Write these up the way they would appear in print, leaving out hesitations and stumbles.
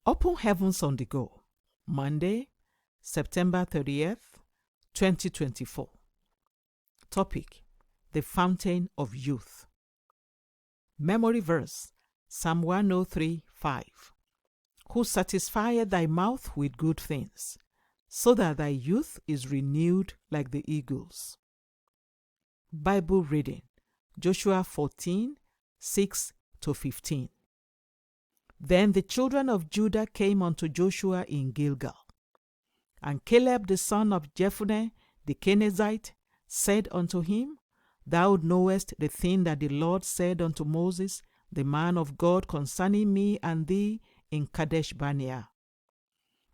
Open Heavens on the Go, Monday, September 30th, 2024. Topic: The Fountain of Youth. Memory verse, Psalm 103:5. Who satisfieth thy mouth with good things, so that thy youth is renewed like the eagles. Bible reading, Joshua 14:6-15. Then the children of Judah came unto Joshua in Gilgal. And Caleb the son of Jephunneh the Kenizzite said unto him, Thou knowest the thing that the Lord said unto Moses, the man of God, concerning me and thee in Kadesh Barnea.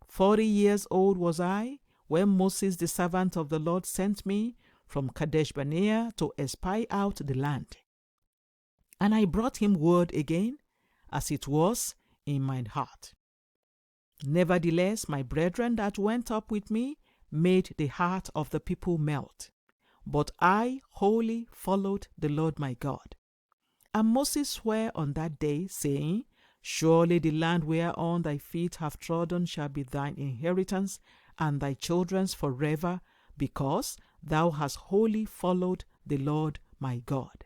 40 years old was I, when Moses the servant of the Lord sent me from Kadesh Barnea to espy out the land. And I brought him word again, as it was in mine heart. Nevertheless, my brethren that went up with me made the heart of the people melt. But I wholly followed the Lord my God. And Moses sware on that day, saying, Surely the land whereon thy feet have trodden shall be thine inheritance, and thy children's forever, because thou hast wholly followed the Lord my God.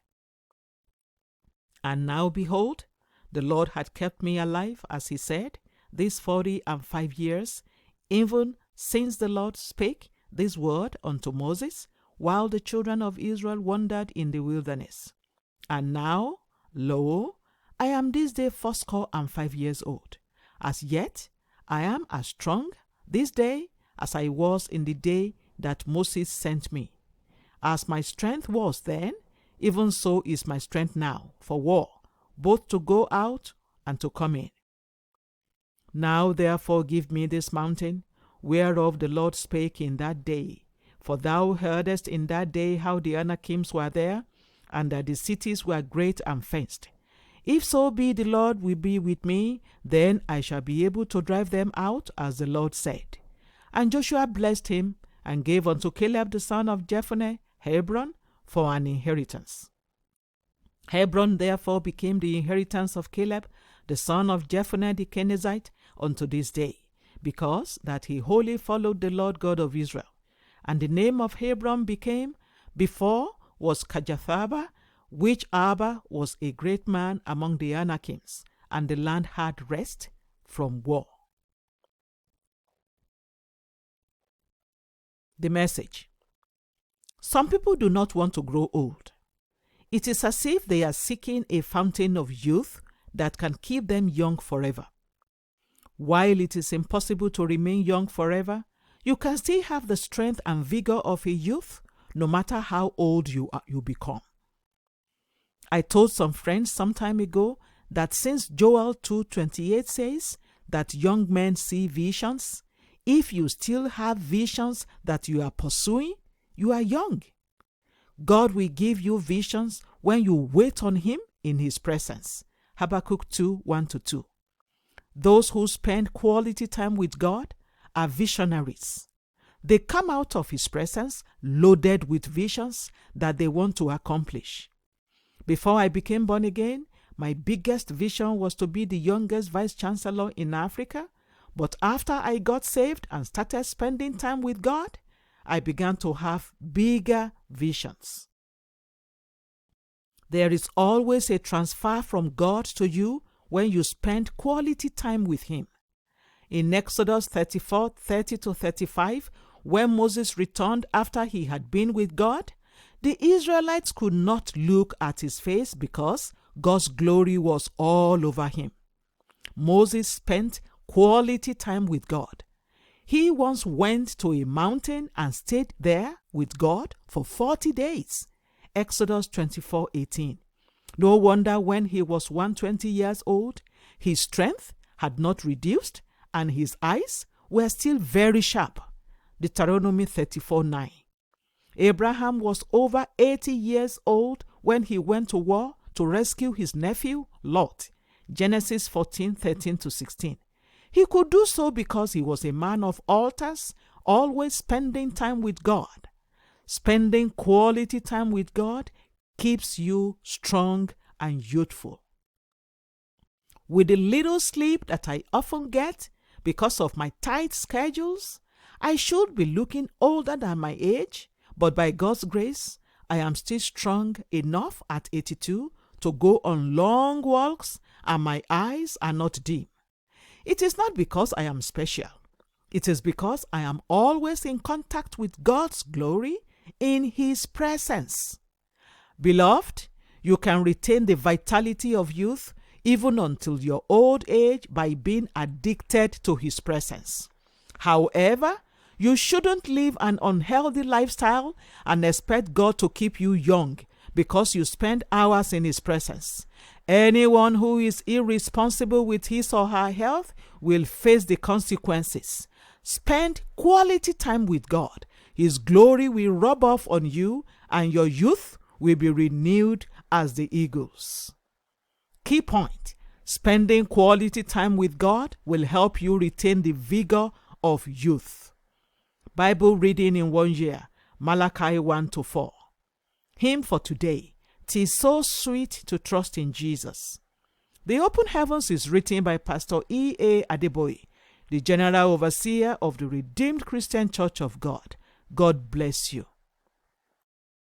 And now behold, the Lord had kept me alive, as he said, these 45 years, even since the Lord spake this word unto Moses, while the children of Israel wandered in the wilderness. And now, lo, I am this day 85 years old. As yet, I am as strong this day as I was in the day that Moses sent me. As my strength was then, even so is my strength now for war, both to go out and to come in. Now therefore give me this mountain, whereof the Lord spake in that day. For thou heardest in that day how the Anakims were there, and that the cities were great and fenced. If so be the Lord will be with me, then I shall be able to drive them out, as the Lord said. And Joshua blessed him, and gave unto Caleb the son of Jephunneh Hebron for an inheritance. Hebron therefore became the inheritance of Caleb the son of Jephunneh the Kenizzite unto this day, because that he wholly followed the Lord God of Israel. And the name of Hebron became, before was Kirjathaba, which Abba was a great man among the Anakims, and the land had rest from war. The message. Some people do not want to grow old. It is as if they are seeking a fountain of youth that can keep them young forever. While it is impossible to remain young forever, you can still have the strength and vigor of a youth, no matter how old you become. I told some friends some time ago that since Joel 2:28 says that young men see visions, if you still have visions that you are pursuing, you are young. God will give you visions when you wait on him in his presence. Habakkuk 2:1-2. Those who spend quality time with God are visionaries. They come out of his presence loaded with visions that they want to accomplish. Before I became born again, my biggest vision was to be the youngest vice chancellor in Africa. But after I got saved and started spending time with God, I began to have bigger visions. There is always a transfer from God to you when you spend quality time with him. In Exodus 34:30-35, when Moses returned after he had been with God, the Israelites could not look at his face because God's glory was all over him. Moses spent quality time with God. He once went to a mountain and stayed there with God for 40 days. Exodus 24:18. No wonder when he was 120 years old, his strength had not reduced and his eyes were still very sharp. Deuteronomy 34:9. Abraham was over 80 years old when he went to war to rescue his nephew Lot. Genesis 14:13-16. He could do so because he was a man of altars, always spending time with God. Spending quality time with God keeps you strong and youthful. With the little sleep that I often get because of my tight schedules, I should be looking older than my age, but by God's grace, I am still strong enough at 82 to go on long walks and my eyes are not dim. It is not because I am special. It is because I am always in contact with God's glory in His presence. Beloved, you can retain the vitality of youth even until your old age by being addicted to His presence. However, you shouldn't live an unhealthy lifestyle and expect God to keep you young because you spend hours in His presence. Anyone who is irresponsible with his or her health will face the consequences. Spend quality time with God. His glory will rub off on you and your youth will be renewed as the eagles. Key point: spending quality time with God will help you retain the vigor of youth. Bible reading in 1 year, Malachi 1-4. Hymn for today: "'Tis so sweet to trust in Jesus." The Open Heavens is written by Pastor E.A. Adeboye, the General Overseer of the Redeemed Christian Church of God. God bless you.